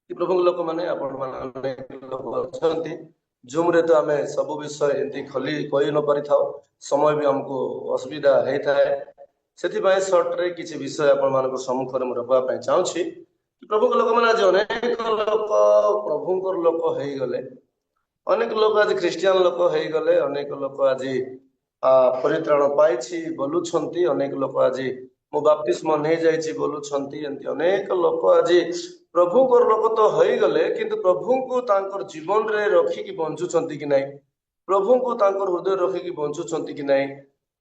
कि प्रभु लोक मैंने अनेक जूम रे तो आम सब विषय एमती खोली कही न पारि था समय भी हमको असुविधा होता है से सर्ट रे किसी विषय आप सम्मुखें मुझे रखा चाहूँगी प्रभु लोक मैंने आज अनेक लोक प्रभु लोक हो गले अनेक लोक आज ख्रीस्टियान लोक हो गले अनेक लोक आज परित्राण पाई बोलुंट अनेक लोक आज मो बाप्तिस्म नहीं जाइए बोलुंट अनेक लोक आज प्रभु लोक तो हो गले किंतु प्रभु को जीवन रे रखिकी बंचुंट कि ना प्रभु को हृदय रखिकी बंचुंट कि ना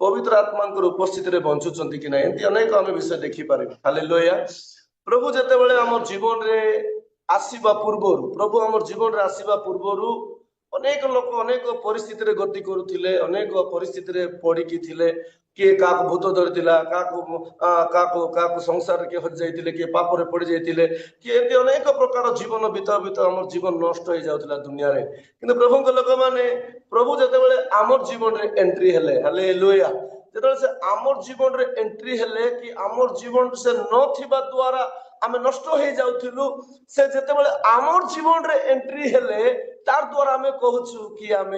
पवित्र आत्मा उपस्थित बंचुंट कि ना एमती अनेक आम विषय देखिपर हालेलुया प्रभु जिते बड़े आम जीवन रे आसवा पूर्वर प्रभु आम जीवन रे आसवा पूर्वर अनेक लोक अनेक परिस्थिति गति करुले अनेक परिस्थिति पड़िकी किए क्या भूत धरी क्या संसार किए हजि जाते किए पापरे पड़ जाते किए एमती अनेक प्रकार जीवन बीता बीता आम जीवन नष्ट हो जाता दुनिया रे किंतु प्रभु लोक मैंने प्रभु जिते आम जीवन रे एंट्री हेले हालेलुया जो से आम जीवन रे एंट्री हेले कि आम जीवन से नथिबा द्वारा आम नष्ट हो जाउथिलु से जेते बेले आमर जीवन रे एंट्री हेले तार द्वारा आम कहूँ कि आम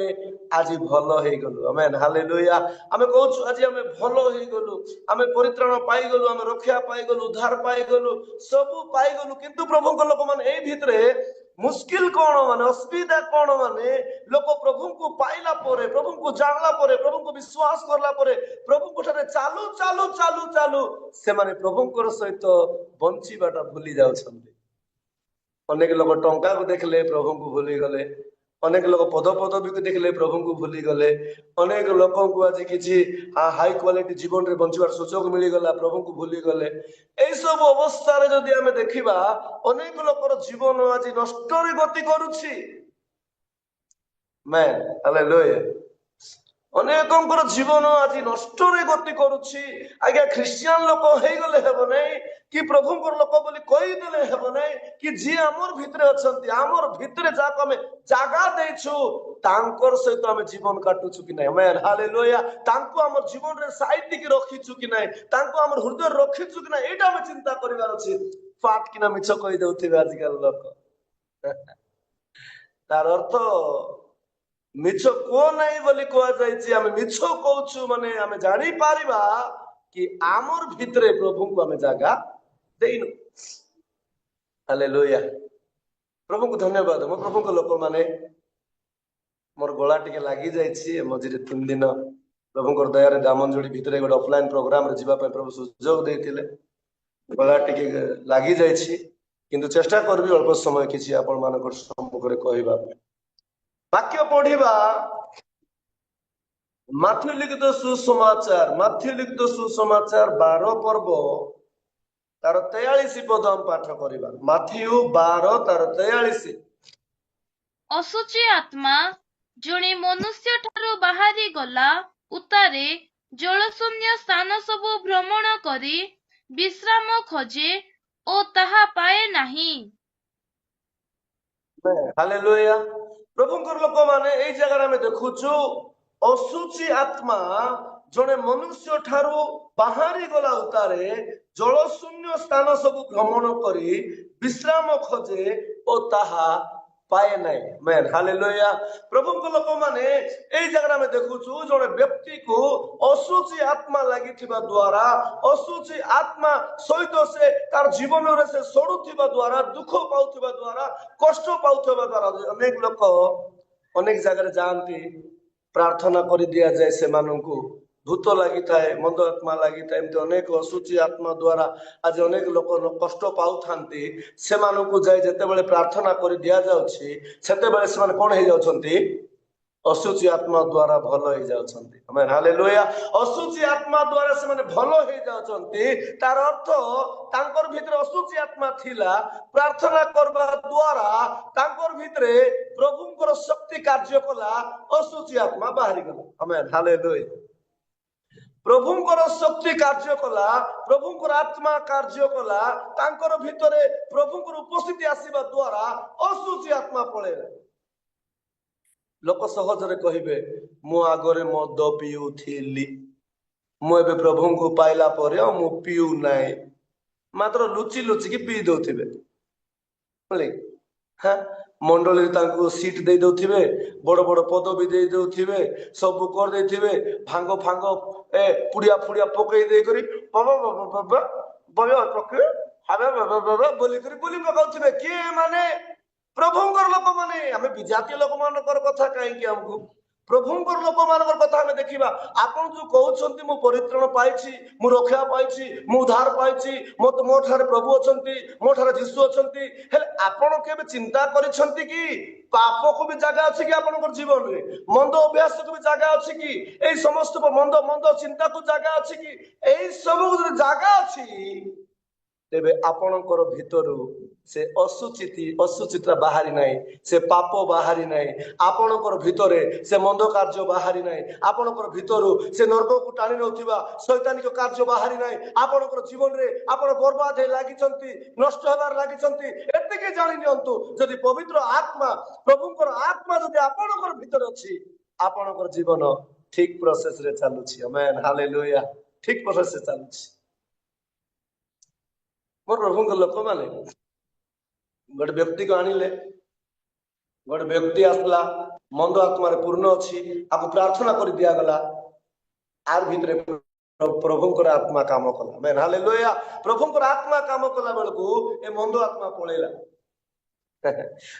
आज भल हो गलु आमेन हालेलुया आम कहूँ आज आम भल हो गलु आम परित्राण पाई गलु आम रक्षा पाई गलु उद्धार पाई गलु सब पाई गलु किंतु प्रभु लोक माने एई भितरे मुश्किल कौन माने असुविधा कौन माने लोक प्रभु को पाइला परे प्रभु को जानला परे प्रभु को विश्वास करला परे प्रभु को ठारे चालू चालू चालू चालू से माने प्रभु सहित बंचीबाटा भूली जाउछन्ते अनेक लोक टंका को देखले प्रभु को भूली गले अनेक लोक पद पदवी को देखले प्रभु को भूली गले अनेक लोक को आज किसी हाई क्वालिटी जीवन रे बंचवार सुजोग मिलीगला प्रभु को भूली गले यही सब अवस्था जदि आम देखा अनेक लोकर जीवन आज नष्ट गति करुछि मैं हालेलुया अनेक जीवन आज नष्ट गति करुछि आज्ञा ख्रीस्टियान लोक हो गले हेब नहीं कि प्रभु लोक बोली कहीदेले हेब नहीं कि जी आमर भितरे अछंती आमर भितरे जाको आमे जागा देछु तांकर सहित आमे जीवन काटुछु कि नहीं आमेन हालेलुया तांको आमर जीवन रे साइड की रखिछु कि नहीं तांको आमर हृदय रखिछु कि नहीं एटा आमे चिंता करिवार अछि फाट किना मिछ कहि देउथिबे आजकल लोक तार अर्थ मिछ को नहीं बोली कह जाइए आम मिछ कहूँ माने आम जानी पारिबा कि आमर भितरे प्रभु को आम जगह देनु हालेलुया प्रभु को धन्यवाद मो प्रभु को लोक माने मोर गला टिके लागी जाइए मझे 3 दिन प्रभु दया दामंजुड़ी भितर गोटे ऑफलाइन प्रोग्राम रे जीवा प्रभु सुजोग देते गला टिके लागी जाइए किंतु चेष्टा करबी अल्प समय किसी आपण मान सम्मुख कहवा वाक्य पढ़िबा माथ्यू लिखित सुसमाचार 12 पर्व तार 43 पद हम पाठ करिबा माथ्यू 12 तार 43 असुचि आत्मा जणे मनुष्य ठारो बाहरी गला उतारे जलशून्य स्थान सब भ्रमण करी विश्राम खोजे ओ ताहा पाए नाही हालेलुया प्रभु लोक माने एई जगह में देखुछु असुचि आत्मा जने मनुष्य ठारू बाहरी गला उतारे जलशून्य स्थान सब भ्रमण करी विश्राम खोजे ओ ताहा पाए नहीं मैन हालेलुया प्रभु लोक माने एई जगह में देखुछु जने व्यक्ति को असुचि आत्मा लागि द्वारा असुचि आत्मा सहित से तार जीवन रे से सड़ुथिबा द्वारा दुख पाउथिबा द्वारा कष्ट पाउथिबा द्वारा अनेक लोक अनेक जगह जानती प्रार्थना कर दिया जाए से मानू भूत लगी थाए मंद आत्मा लगी थाए एमती अनेक असुचि आत्मा द्वारा आज अनेक लोक कष्ट पाऊ थांती से मानू जाए जेते बेले प्रार्थना कर दिया जाउछि सेते बेले से माने कोन हे जाउछंती असुचि आत्मा द्वारा भल हो जाउछंती आमेन हालेलुया असुचि आत्मा द्वारा से माने भल हो जाउछंती तार अर्थ तांकर भितर असुचि आत्मा थिला प्रार्थना करबा द्वारा तांकर भितरे प्रभुंकर शक्ति कार्य कला असुचि आत्मा बाहरी गला आमेन हालेलुया प्रभुंकर शक्ति कार्य कला प्रभुंकर आत्मा कार्य कला तांकर भितरे प्रभुंकर उपस्थिति आसीबा द्वारा असुचि आत्मा पळेला लोक सहजरे कहिबे मु आगरे मद पिउथिली मु एबे प्रभु को पाइला परे मु पिउ नाय मात्र लुचि लुचि की पी दउथिबे बोले हाँ मंडली सीट दे दौथिबे बड़ बड़ पदवी दे दौथिबे सब कर देथिबे भांग फांग ए पुड़िया फुड़िया पकई दे करी बाबा बाबा बाबा बाबा पके हाबे बाबा बाबा बोली करी बोली पकाउथिबे के माने प्रभुंकर लोक माने हमें विजातीय लोक मानकर कथा काहेकि हमको प्रभुंकर लोक मानकर कथा हमें देखिबा आपन जो कहउछंती मु परित्राण पाइछि मु रक्षा पाइछि मु उद्धार पाइछि मो ठारे प्रभु अछंती मो ठारे यीशु अछंती हेले आपण केबे चिंता करिसंती कि पाप को भी जगह अछि कि आपनकर जीवन रे मंद अभ्यास को भी जगह अछि कि एई समस्त मंद मंद चिंता को जगह अछि कि एई सब जगह अछि तेबे आपणकर भितरु से असुचिता बाहरी नाही से पाप बाहरी नाही आपणकर भितरे से मंद कार्य बाहरी नाही आपणकर भितरु से नरक को टाणी नउथिबा शैतानिक कार्य बाहरी नाही आपणकर जीवन रे आपण बर्बाद हे लागिचंती नष्ट हेबार लागिचंती एतिके जानि नियंतु जदि पवित्र आत्मा प्रभुकर आत्मा जदि आपणकर भितर अछि आपणकर जीवन ठीक प्रोसेस रे चालुछि आमेन हालेलुया ठीक प्रोसेस रे चालुछि मोर प्रभु लोक माने गोटे व्यक्ति को आनिले गोटे व्यक्ति आसला मंद आत्मार पूर्ण अच्छी आपको प्रार्थना कर दिया गला आर भितरे प्रभुंकर आत्मा काम कला मैन हालेलुया प्रभुंकर आत्मा काम कला बेलकू ए मंद आत्मा पळेला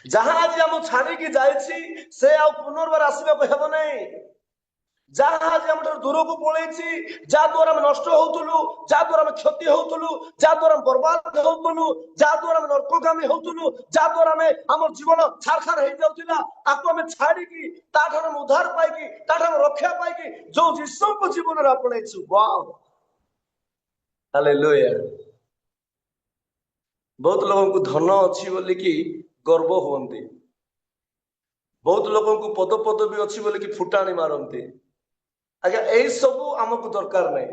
जहां आज हम छाड़ी की जायछि से आ पुनर्बार आसीबा हेबो नै जहां आज हम दूर को पळेछि जा द्वारा हम नष्ट होतुलु जा द्वारा हम क्षति होतुलु जा द्वारा हम बर्बाद होतुलु जा द्वारा हम नरकगामी होतुलु जा द्वारा हम हमर जीवन छारखार हे जाउतिला आको हम छाड़ी की ताठर हम उद्धार पाई की ताठर हम रक्षा पाई की जो यीशु को जीवन रे आपणैछु वाओ हालेलुया बहुत लोगों को धन अच्छी बोली कि गर्व हुअन्ति बहुत लोगों को पद पदवी अच्छी बोली कि फुटाणी मारती आज्ञा यही सब आमको दरकार नहीं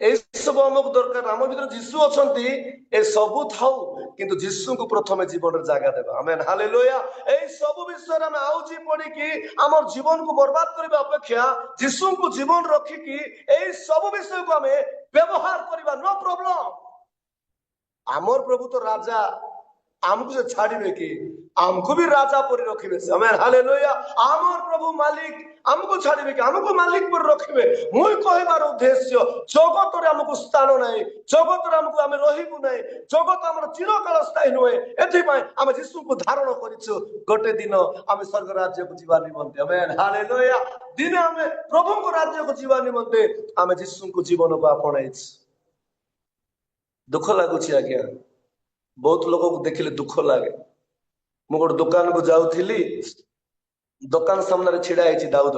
यही सब आमको दरकार आम भीतर जीशु अछंती ए सब थाउ किंतु जीशु को प्रथम जीवन रे जगह देबा आमेन हालेलुया एई सब विषय रे हम आउजी पड़ी कि हमर जीवन को बर्बाद करबा अपेक्षा जीशु को जीवन रखी कि एई सब विषय को हमें व्यवहार करबा नो प्रॉब्लम आमर प्रभु तो राजा आमको से छाड़िबे कि आमको भी राजा पर रखिबे आमेन हालेलुया आमर प्रभु मालिक आमको छाड़िबे कि आमको मालिक पर रखिबे मुई कहबार उद्देश्य जगत रे हमको स्थान नाही जगत रे हमको हम रहिबु नाही जगत हमर चिरकाल स्थायी नहे एथि पय हम यीशु को धारण करिछु गोटे दिन हम स्वर्ग राज्य को जीवा निमंते आमेन हालेलुया दिन हम प्रभु को राज्य को जीवा निमंते हम यीशु को जीवन को आपणाइछ दुख लागुछि आज्ञा बहुत लोगों को देखिले दुख लगे मु गोटे दुकान को जाऊली दुकान सामने छिड़ा दाऊद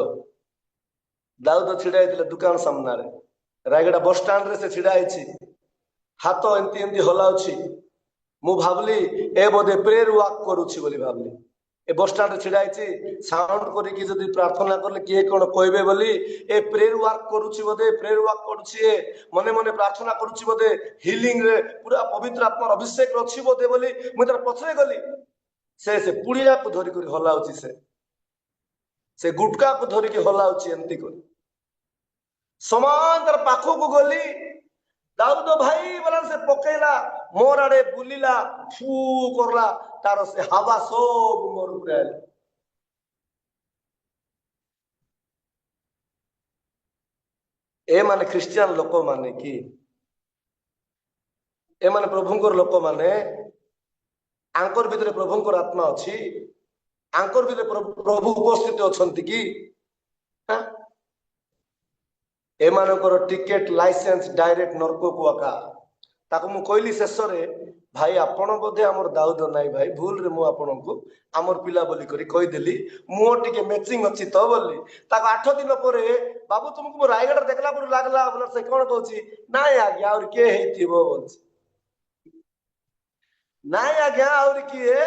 दाऊद छिड़ा दुकान सामने रायगड़ा बस स्टाण्ड रे से छिड़ा हाथ एमती एमती हलाउछि मु भाबली ए बोधे प्रेयर वाक करूछि बोली भाबली ए बस स्टाण्ड छिड़ा साउंड करिकि जदि प्रार्थना करले किए कोन कहबे बोली a prayer walk करूछि Bodhe prayer वाक करूछि ए मने मने प्रार्थना करूछि बोधे हीलिंग रे पूरा पवित्र आत्मा अभिषेक रछि बोधे बोली मु तर पछरे गली से पुड़िया को धरि करी हलाउछि से गुटका को धरि के हलाउछि एमती कर समान तर पाखो को गली दाऊद भाई बोला से पकेला मोर आड़े बुलिला फू करला तार से हवा सब मोर ऊपर आइला ए माने क्रिश्चियन लोक माने कि ए माने प्रभुंकर लोक माने आंकर भीतर प्रभुंकर आत्मा अछि आंकर भीतर प्रभु उपस्थित अछंती कि एमानकर टिकेट लाइसेंस डायरेक्ट नरक को आका ताको मु कहली शेष रे भाई आपण बोधे हमर दाऊद नाई भाई भूल रे मु आपण को हमर पिला बोली करी कहि देली मु टिके मैचिंग अछि तो बोली ताको 8 दिन परे बाबू तुमको रायगढ़ देखला पर लागला बोला से कोन कहूची नाई आज्ञा और के हेथिबो बोलछ नाई आज्ञा और किए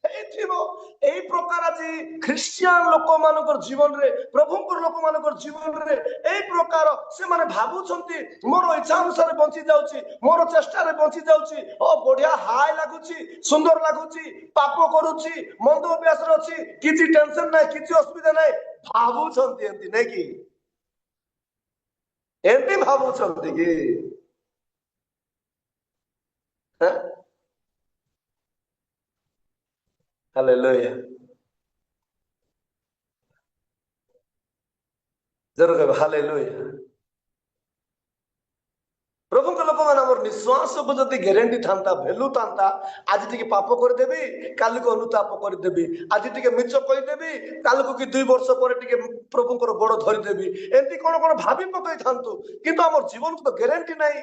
एई प्रकार आज ख्रिस्टियन लोक मानकर जीवन रे प्रभुंकर लोक मानकर जीवन रे एई प्रकार से माने भाबु छंती मोर इच्छा अनुसार बंची जाउची मोर चेष्टा रे बंची जाउची ओ बढ़िया हाय लागुची सुंदर लागुची पाप करूची मंद अभ्यास रे अछि किछि टेंशन नै किछि असुविधा नै भाबु छंती एंती नै कि एंती भाबु छंती कि हालेलुया जरूर कहबे हालेलुया प्रभु के लोक मान निश्वास को जब ग्यारंटी था भैल्यू था आज टी पाप करदेवी काल को अनुताप करदेवी आज टी मिछ कहीदेवी काल को कि 2 वर्ष पर प्रभु गोड़ धरीदेवी एमती कौन कौन भावी पकई था किंतु आम जीवन को तो ग्यारंटी नहीं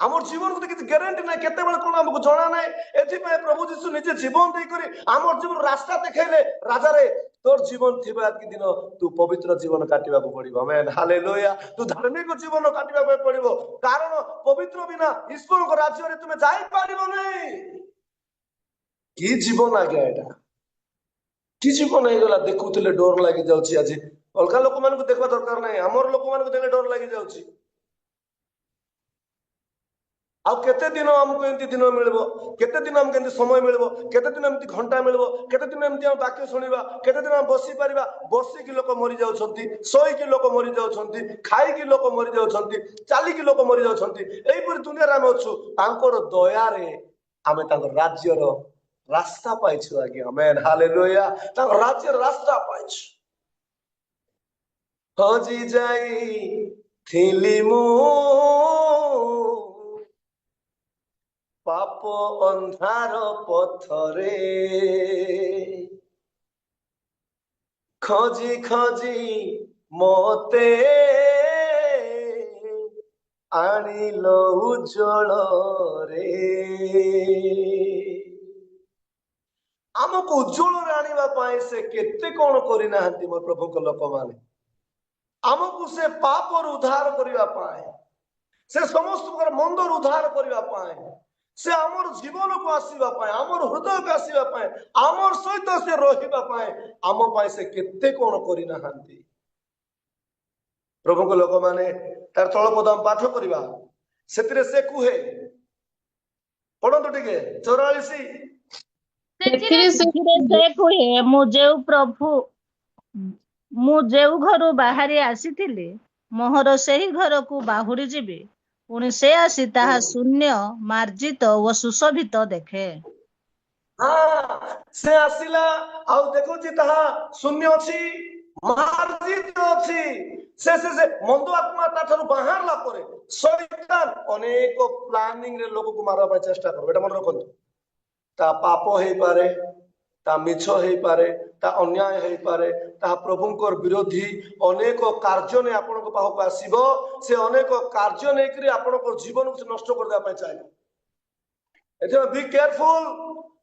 आम जीवन को किसी ग्यारंटी ना केते कौन आमको जना ना एथि प्रभु जीशु निजे जीवन देकर आम जीवन रास्ता देखले राजा रे तोर जीवन थी दिन तू पवित्र जीवन काटवा पड़ो आमेन हालेलुया तू धार्मिक जीवन काटवा पड़ो कारण पवित्र बिना ईश्वर को राज्य में तुम्हें जाई पारिबो नहीं कि जीवन आज्ञा एटा कि जीवन हो गला देखुले डर लगी जाउची आज अलगा लोक मान को देखबा दरकार नहीं हमर लोक मान को देखले डर लगी जाउची आउ केते दिन हमको एमती दिन मिलबो केते दिन हमको एमती समय मिलबो केते दिन एमती घंटा मिलबो केते दिन एमती हम वाक्य सुनिबा केते दिन हम बसी परिबा बसी की लोक मरि जाउछंती सोई की लोक मरि जाउछंती खाई की लोक मरि जाउछंती चाली की लोक मरि जाउछंती एई परि दुनिया रे हम अछु तांकर दया रे आमे तांकर राज्य रो रास्ता पाइछु आगे आमेन हालेलुया तांकर राज्य रास्ता पाइछु हजी जाई थिली मु पाप अंधार पथरे खजी खजी मते आनिल उज्जवल रे आमको उज्जवल रे आनिबा पाए से केते कोन करि नाहंती मोर प्रभु को लोक माने आमको से पाप और उद्धार करिवा पाए से समस्त मंदर उद्धार करिवा पाए से आमर जीवन को आसीबा पाए आमर हृदय को आसीबा पाए आमर सहित से रहिबा पाए आम पाए से केते कोन करि नाहंती प्रभु को लोक माने तार तळ पद हम पाठ करिवा सेतिरे से कुहे पढंतु टिके 44 ସେଥିରେ ସେ କୁହେ ମୁଁ ଯେଉଁ ଘରୁ ବାହାରି ଆସିଥିଲି ମୋହର ସେହି ଘରକୁ ବାହୁଡ଼ି ଯିବି ପୁଣି ସେ ଆସି ତାହା ଶୂନ୍ୟ ମାର୍ଜିତ ଓ ସୁଶୋଭିତ ଦେଖେ हाँ से आसिला आउ देखुची ताहा शून्य अछि मार्जित अछि से मंद आत्मा ताठर बाहरला परे शैतान अनेक प्लानिंग रे लोक को मारबा चेष्टा करबे एटा मन रखंतु ता पाप हेई पारे ता मिछ हेई पारे ता अन्याय हेई पारे ता प्रभुंकर विरोधी अनेक कार्य ने आपन को पाहक आसीबो से अनेक कार्य नै करी आपन को जीवन को नष्ट कर देबा पय चाहे एते बी केयरफुल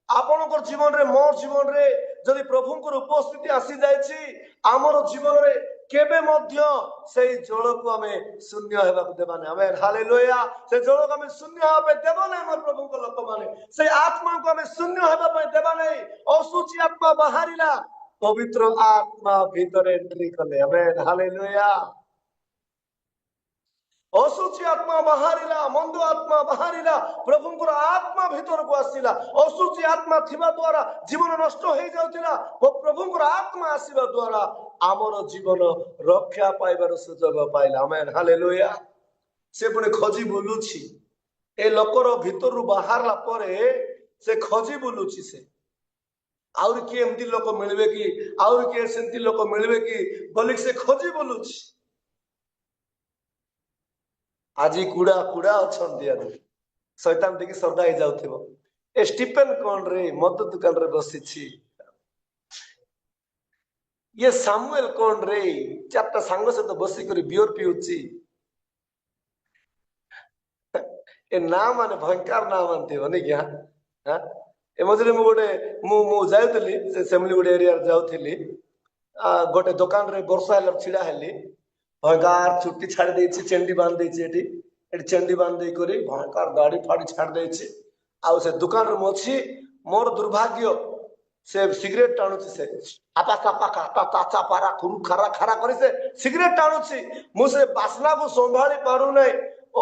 आपन जीवन रे मोर जीवन रे जदि प्रभुंकर उपस्थिति आसी जायछि आमर जीवन रे केबे मध्य सेई जल को हमें शून्य हेबा को देबा नै आमेन हालेलुया से जल को हमें शून्य हेबा देबा नै मोर प्रभु को लोक माने से आत्मा को हमें शून्य हेबा पय देबा नै असुचि आत्मा बाहरिला पवित्र आत्मा भीतर एंट्री कले आमेन हालेलुया असुचि आत्मा बाहरिला मंद आत्मा बाहरिला प्रभुंकर आत्मा भीतर को आसिला असुचि आत्मा थिबा द्वारा जीवन नष्ट हो जाउतिला प्रभुंकर आत्मा आसीबा द्वारा आमर जीवन रक्षा पाइबार सुजोग पाइला आमेन हालेलुया से पुणे खोजी बुलुछि ए लोकर भीतर बाहरला परे से खोजी बुलुछि से आउर के एमती लोक मिलबे कि आउर के सेंती लोक मिलबे कि बोली से खोजी बुलुछि आजी कुड़ा कुड़ा अछंती आज शैतान देखि श्रद्धा हो जाउथिबो ए स्टीफन कोन रे मद दुकान रे बसिछि ये सामुएल कोन रे चारटा सांग से तो बसी करी बियर पिउछि ए नाम माने भयंकर नाम आनथिबो नै क्या हां ए मजरे मु गोटे मु जाउतली से सेमली गोटे एरिया रे जाउथली गोटे दुकान रे वर्षा हेलर छिड़ा हेली भयंकर छुट्टी छाड़ देछि चंडी बांध देछि एटी चंडी बांध दे करी भयंकर गाड़ी फाड़ी छाड़ देछि आ से दुकान रे मछि मोर दुर्भाग्य से सिगरेट टाणुछि से आपा सापा काटा चाचा पारा खुरु खरा खरा करी से सिगरेट टाणुछि मु से बासना को संभाली पारु नै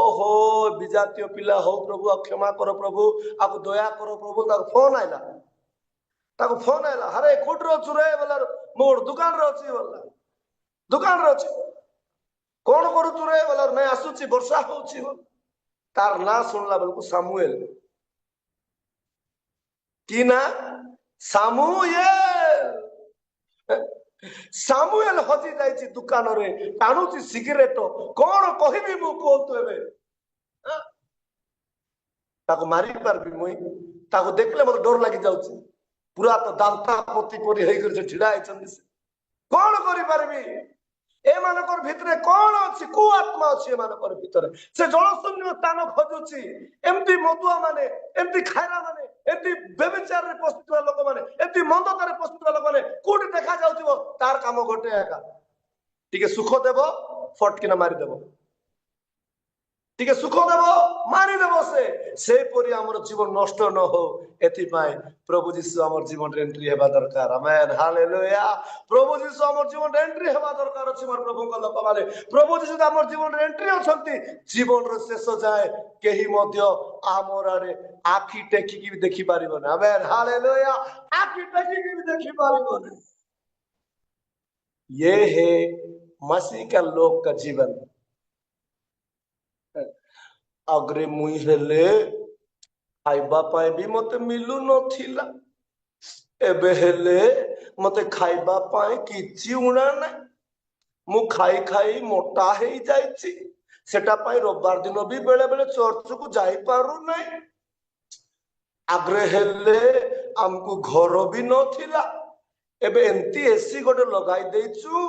ओहो विजातीय पिला हो प्रभु क्षमा करो प्रभु आपको दया करो प्रभु ताको फोन आइला हरे कोठरो चुरे बोला मोर दुकान रे अछि बोला दुकान रे अछि कौन करू तू रे बोला मैं आसुची वर्षा होची तार ना सुनला बेलकु सामुएल कि ना सामुएल सामुएल हजि जाइछि दुकान रे टाणुछि सिगरेट कौन कहबी मु कहतु एबे ताको मारी पारबी मुई ताको देखले मते डर लागि जाउछि पूरा तो दांता पति परि हेइ कर छिड़ा आइछन्ति कौन करि पारबी ए मानकर भितरे कौन अछि को आत्मा अछि ए मानकर भितरे से जलशून्य स्थान खोजुछि एमती मदुआ माने एमती खायरा माने एमती व्यभिचार रे पस्তুवा लोक माने एमती मंदतारे पस्তুवा लोक माने कोठी देखा जाउथिबो तार काम गोटे एका टिके सुख देबो फटकिना मारी देबो टिके सुख देबो मारी देबो से परि हमर जीवन नष्ट न हो एति पाए प्रभु जीसु हमर जीवन रे एंट्री हेबा दरकार आमेन हालेलुया प्रभु जीसु हमर जीवन रे एंट्री हेबा दरकार अछि मोर प्रभु को लोक माने प्रभु जीसु हमर जीवन रे एंट्री अछंती जीवन रो शेष जाए केही मध्य हमर रे आखी टेकी की देखि पारिबो ना आमेन हालेलुया आखी टेकी की देखि पारिबो ना ये है मसीह का लोक का जीवन अग्रे मुई हेले खाइबा पाए भी मते मिलु नथिला एबे हेले मते खाइबा पाए किछि उणा नै मु खाई खाई मोटा हे जाइछि सेटा पाए रविवार दिन भी बेले बेले चर्च को जाई पारु नै आग्रे हेले हमको घर भी नथिला एबे एंती एसी गोटे लगाई देछु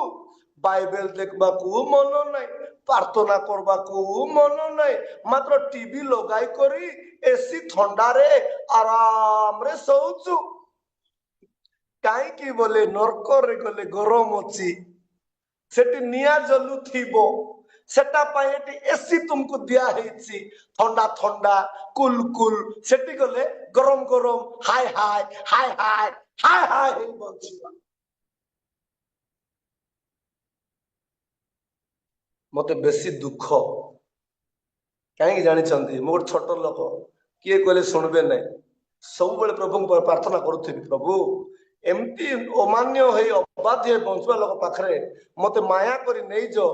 बाइबल देखबा को मन नै प्रार्थना करबा को मन नै मात्र टीवी लगाई करी एसी ठंडा रे आराम रे सोचु काई की बोले नरक रे गले गरम अछि सेटी निया जलु थिबो सेटा पाए एटी एसी तुमको दिया हेछि ठंडा ठंडा कुल कुल सेटी गले गरम गरम हाय हाय हाय हाय हाय हाय हे बोलछिबा मते बेसी दुख कहीं जानी मु गोटे छोट लोक किए कहले शुणबे ना सब बेले प्रभु प्रार्थना करुथि प्रभु एमती अमान्य है अबाध्य बंचवा लोक पाखरे मते माया करी नहीं जो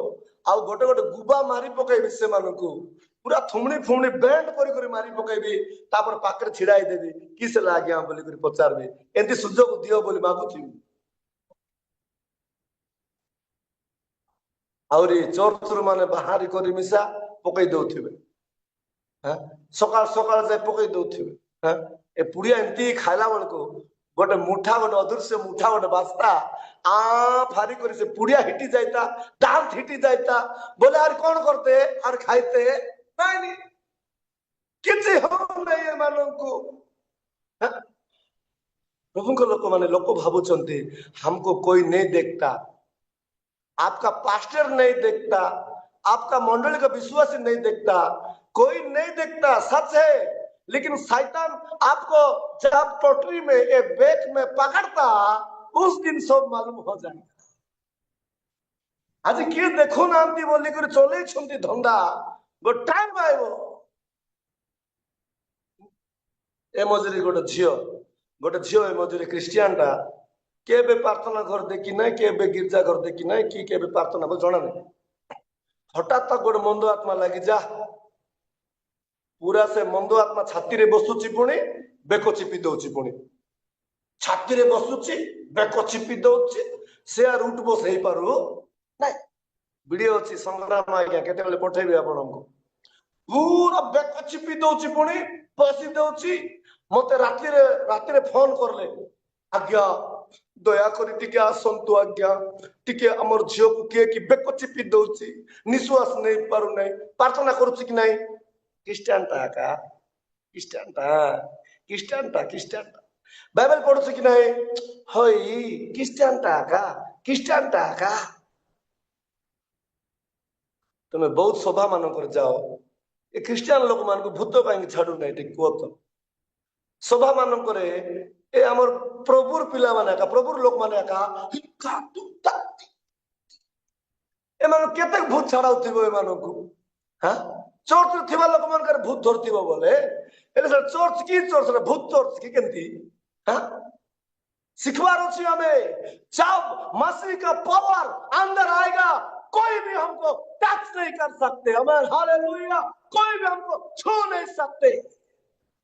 आउ गोटे गोटे गुबा मारी पकईबी से मानकु पूरा थुमणी फुमणी बैंड करी मारी पकईबी तापर पाखरे छिड़ाई देबी किस आज्ञा बोली करी पचारबी एंती सुजोग दियो बोली मागुथि आउरी चर्च रु माने बाहरी करी मिसा पकई दउथिबे हां सकाळ सकाळ जाय पकई दउथिबे हां ए पुड़िया एंती खाइला बेलको गोटे मुठा गोटे अदृश्य मुठा गोटे बास्ता आ फारी करी से पुड़िया हिटी जाइता दांत हिटी जाइता बोले यार कौन करते और खाइते नहीं किसी हो नहीं है माननको प्रभु को लोक माने लोक भावुचंती हमको कोई नहीं देखता आपका पास्टर नहीं देखता आपका मंडली का विश्वासी नहीं देखता कोई नहीं देखता सच है लेकिन शैतान आपको जब पोटरी में एक बैग में पकड़ता उस दिन सब मालूम हो जाएगा आज किए देखो ना आंटी बोली कर चले छंती धंदा गो टाइम आइबो ए मजरी गोटे झियो ए मजरी क्रिश्चियन टा केबे प्रार्थना घर देखी ना केबे गिरजा घर देखी ना कि केबे प्रार्थना को जणा नहीं हठात गोटे मंद आत्मा लगी जा पूरा से मंद आत्मा छाती रे बसुची पुणी बेक चिपी दउची पुणी छाती रे बसुची बेक चिपी दउची से आ रूट बस हेई पारु नहीं वीडियो अछि संग्राम आज्ञा केते बेले पठेबी आपनको पूरा बेक चिपी दउची पुणी बसी दउची मते राती रे फोन करले आज्ञा दया करी टिके आसंतु आज्ञा टिके हमर झियो को के कि बेक चिपी दउची निश्वास नहीं पारु नहीं प्रार्थना करूची कि नहीं क्रिश्चियन बाइबल पढ़ुछ कि नहीं हई क्रिश्चियन का तुम्हें बहुत सभा मान कर जाओ ए क्रिश्चियन लोक मान को भूत कहीं छाड़ू नहीं ठीक कह तो सभा मान करे ए हमर प्रभुर पिला माने का प्रभुर लोक माने का ए मान केते भूत छाड़ाउथिबो ए मान को हां चर्च थिबा लोक मान कर भूत धरथिबो बोले एले सर चर्च रे भूत चर्च की केंती हां सिखवार अछि हमें जब मसीह का पावर अंदर आएगा कोई भी हमको टच नहीं कर सकते हमें हालेलुया कोई भी हमको छू नहीं सकते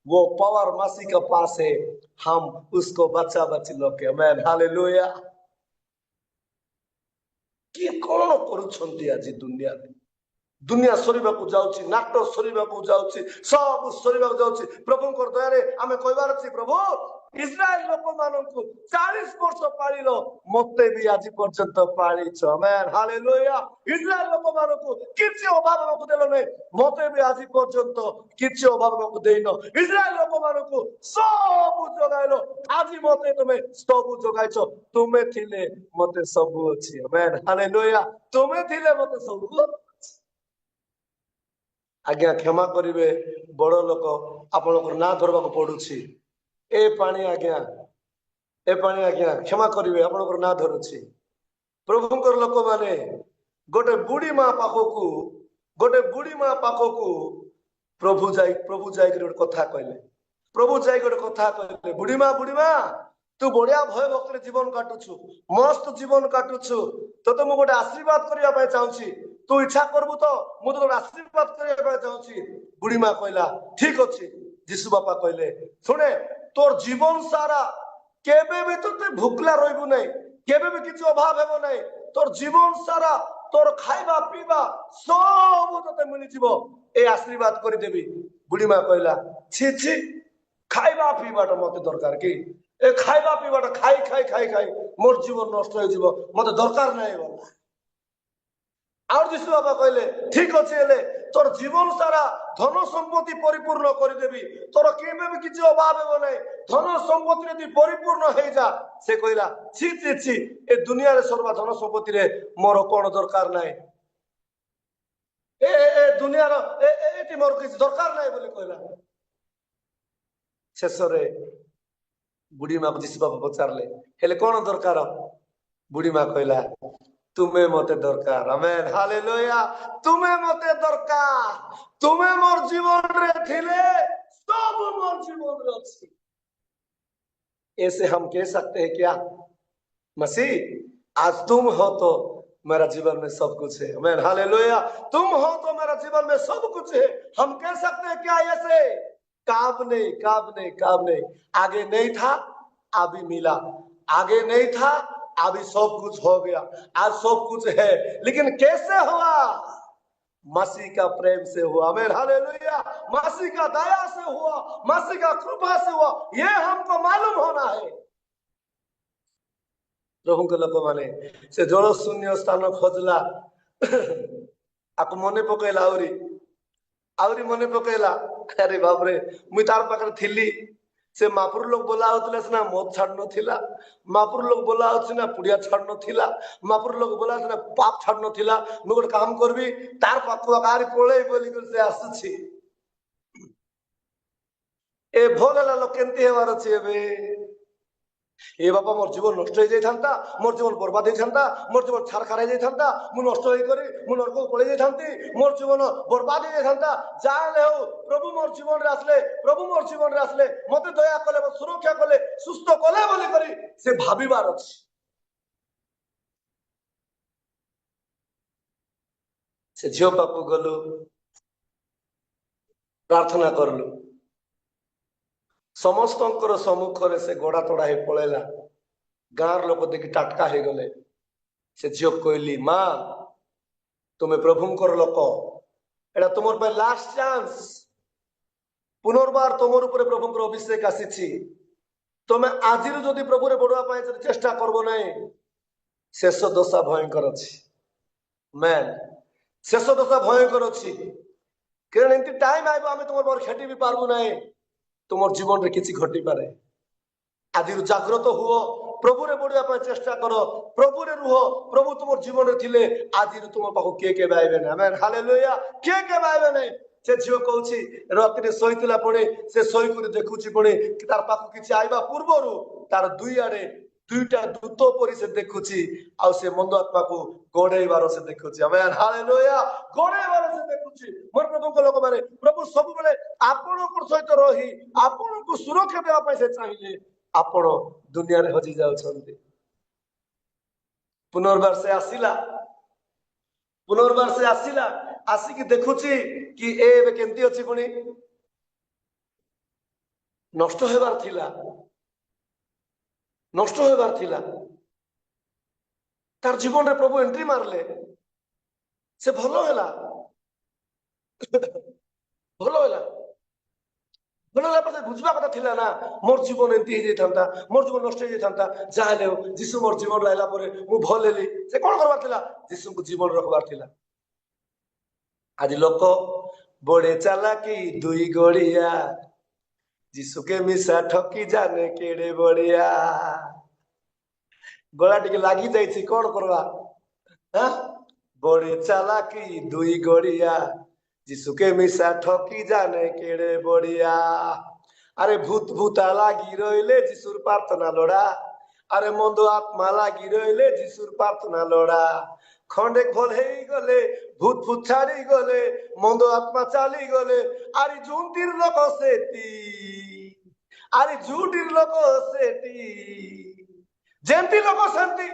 वो पावर मसीह के पास है, हम उसको बच्चा बच्ची लोग के आमेन हालेलुया। किए कौन करुछंती आज दुनिया रे? दुनिया सरीबाकू जाउची, नाटक सरीबाकू जाउची, सब सरीबाकू जाउची। प्रभु को दयारे आमे कहबार अछि प्रभु इस्राएल लोक माननकु 40 वर्ष पाळिलो, मते भी आज पर्यंत पाळिछ आमेन हालेलुया। इस्राएल लोक माननकु किछि अभाव हमकु देलो नै, मते भी आज पर्यंत किछि अभाव हमकु देइनो। इस्राएल लोक माननकु सब जोगाइलो, आज मते तुमे सब जोगाइछो। तुमे थिले मते सब अछि आमेन हालेलुया। तुमे थिले मते सब। आज्ञा क्षमा करिवे बड़ लोक आपनकर ना धरबाक पडुछि। ए पानी आज्ञा क्षमा करिवे आपनकर ना धरुछि। प्रभुंकर लोक माने गोटे बुढ़ी माँ पाखकू प्रभु जाई गोटे कथा कहले। प्रभु जाई गोटे कथा कहले, बुढ़ी माँ तू बढ़िया भय भक्ति जीवन काटुछु, मस्त जीवन काटुछु, तते मु गोटे आशीर्वाद करिया पाए चाहूछि। तू इच्छा करबु तो मु तो आशीर्वाद करिया पाए चाहूछि। बुढ़ी माँ कहला ठीक अछि। यीशु बापा कहले सुने तोर जीवन सारा केबे भी तोते भूखला रहबु नै, केबे भी किछि अभाव हेबो नै। तोर जीवन सारा तोर खाइबा पीबा सब तोते मिलि जिवो, ए आशीर्वाद करि देबी। बुढ़ी माँ कहला छी छी खाइबा पीबाटा मते दरकार कि? ए खाइबा पीबाटा खाई खाई खाई खाई मोर जीवन नष्ट हो जिवो, मते दरकार नै बोला। और यीशु बाबा कहले ठीक अछि हेले तोर जीवन सारा धन संपत्ति परिपूर्ण कर देबी, तोर केबे भी किछि अभाव हेबो नै। धन संपत्ति रे तू परिपूर्ण हे जा। से कहला छी छी छी ए दुनिया रे सर्व धन संपत्ति रे मोर कोन दरकार नै। ए दुनिया रो एटी मोर किछि दरकार नै बोली कहला। शेषरे बुढ़ी माँ को यीशु बाबा पचारले हेले कोन दरकार? बुढ़ी माँ कहला तुमे मते दरकार आमेन हालेलुया। तुमे मते दरकार, तुमे मोर जीवन रे थिले सब मोर जीवन रे अछि। ऐसे हम कह सकते हैं क्या मसीह आज तुम हो तो मेरा जीवन में सब कुछ है आमेन हालेलुया। तुम हो तो मेरा जीवन में सब कुछ है। हम कह सकते हैं क्या ऐसे? काम नहीं आगे नहीं था अभी मिला, आगे नहीं था अभी सब कुछ हो गया, आज सब कुछ है। लेकिन कैसे हुआ? मसीह का प्रेम से हुआ आमेन हालेलुया। मसीह का दया से हुआ, मसीह का कृपा से हुआ, ये हमको मालूम होना है। प्रभु के लोक माने से जल शून्य स्थान खोजला आक मने पकेला आउरी मने पकेला। अरे बाप रे मुई तार पाखरे थिली, से महापुर लोग बोला होतले ना मद छाड़ नथिला, महापुर लोग बोला होछि ना पुड़िया छाड़ नथिला, महापुर लोग बोला ना पाप छाड़ नथिला। मु गोटे काम करबी तार पाखु आगारी पळेई बोली कर से आसुछि। ए भोलला लोक केनती हेवार अछि एबे? ए बाबा मोर जीवन नष्ट हो जाइथांता, मोर जीवन बर्बाद होइथांता, मोर जीवन छारखार हो जाइथांता, मु नष्ट होई करी मु नरक पळेई जाइथांती, मोर जीवन बर्बाद हो जाइथांता। जाले हो प्रभु मोर जीवन रे आसले, प्रभु मोर जीवन रे आसले मते दया कले, सुरक्षा कले, सुस्थ कले बोली करी से भाबिबार अछि। से झियो पाखु गलु प्रार्थना करलु, समस्तंकर सम्मुखरे से गोड़ा तोड़ा हे पळेला। गाँर लोक देखि टाटका हे गले। से झियो कहली माँ तुम्हें प्रभुंकर लोक, एटा तुमर पे लास्ट चांस, पुनर्बार तुमर ऊपर प्रभुंकर अभिषेक आसीछि। तुमे आज जदि प्रभु रे बड़वा पाए चेष्टा करबो नै, शेष दशा भयंकर अछि मैन, शेष दशा भयंकर अछि। कारण एंती टाइम आइबो आमे तुमर बर खेटी भी पारबो नै, तुमर जीवन रे किछि घटी पारे। आज जागृत हुओ, प्रभु रे बढ़िया पाए चेष्टा करो, प्रभु रे रुहो, प्रभु तुमर जीवन रे थिले आज तुम पाखु के आइबे नै आमेन हालेलुया। के आइबे नै? से झियो कहूछि राति रे सोइतिला पड़े से सोई कर देखुछि पड़े कि तार पाखु किछि आइबा पूर्वरु तार दुई आड़े दुईटा दूत परि से देखुछि आ से मंद आत्मा को गोड़ेइबार से देखुछि आमेन हालेलुया। गोड़ेइबार से देखुछि। मोर प्रभु को लोक माने प्रभु सब बेले आपनक सहित रही आपनक सुरक्षा देबा पय से चाहिए आपण दुनिया रे हजि जाउछन्ति। पुनर्बार से आसिला आसिकी देखुछि कि ए केमती अछि पुणी ନଷ୍ଟ ହେବାର ଥିଲା, ନଷ୍ଟ ହେବାର ଥିଲା। ତାର ଜୀବନରେ ପ୍ରଭୁ ଏଣ୍ଟ୍ରି ମାରିଲେ, ସେ ଭଲ ହେଲା। ଭଲ ହେଲା, ଭଲ ହେଲା ପରେ ବୁଝିବା କଥା ଥିଲା ନା, ମୋର ଜୀବନ ଏମିତି ହେଇଯାଇଥାନ୍ତା, ମୋର ଜୀବନ ନଷ୍ଟ ହେଇଯାଇଥାନ୍ତା। ଯାହା ହେଲେ ଯୀଶୁ ମୋର ଜୀବନ ରହିଲା ପରେ ମୁଁ ଭଲ ହେଲି। ସେ କଣ କରିବାର ଥିଲା? ଯୀଶୁଙ୍କୁ ଜୀବନ ରଖିବାର ଥିଲା। ଆଜି ଲୋକ ବଡେ ଚାଲାକି ଦୁଇ ଗଡିଆ, ଯୀଶୁକେ ମିଶା ଠକି ଜାନେ କେଡେ ବଢିଆ। ଗଳା ଟିକେ ଲାଗି ଯାଇଛି, କଣ କରିବା? बड़े चालाकी दुई गड़िया, जिसु के मिशा ठकी जाने केड़े बढ़िया। अरे भूत भूता लागी रहिले जिसुर प्रार्थना लोड़ा, अरे मंद आत्मा लागी रहिले जिसुर प्रार्थना लोड़ा। खंडे खोल हे गले, भूत भूत छाड़ी गले, मंद आत्मा चाली गले। अरे जुंटीर लोक सेटी, अरे जुटीर लोक सेटी, जेंती लोक सेंती।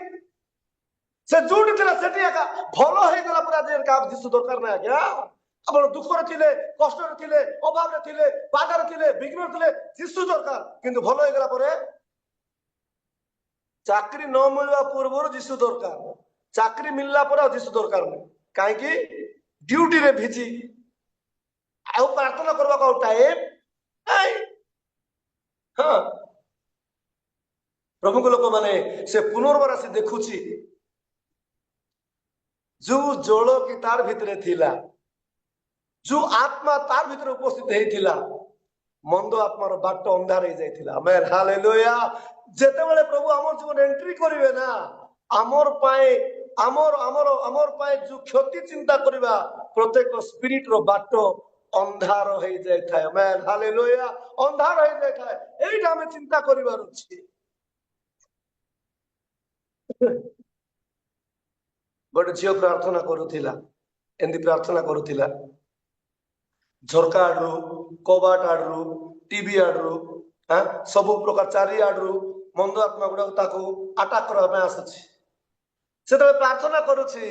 से जोड़ी थिला सेठी एका भलो हे गला पूरा जे का जिसु दरकार ना आज्ञा। आपण दुख रे थिले, कष्ट रे थिले, अभाव रे थिले, बाधा रे थिले, विघ्न रे थिले, जिसु दरकार। किंतु भलो हे गला परे चाकरी न मिलवा पूर्व जिसु दरकार, चाकरी मिलला पर जिसु दरकार नहीं। काहे कि ड्यूटी रे भिजी आउ प्रार्थना करबा को टाइम आई। हां, प्रभु को लोक माने से पुनर्बार आसी देखुची जो जोड़ की तार भितरे थिला, जो आत्मा तार भितरे उपस्थित हेथिला, मंद आत्मार बाट अंधार हो जाइथिला। आमेन, हालेलुया। जेतेबेले प्रभु हमर जीवन एंट्री करिवे ना, हमर पाए हमर पाए जो क्षति चिंता करिवा प्रत्येक स्पिरिट रो बाट अंधार हो जाय थाए। आमेन, हालेलुया। अंधार हो जाय थाए, एइटा हमें चिंता करिवार अछि। गोटे झील प्रार्थना करुला, एमती प्रार्थना करुला, झरका आडू, कबाट आडू, टीवी आडू, सब प्रकार चारिआडू मंद आत्मा गुड़ा आटाक करने आसुची। से प्रार्थना करुची,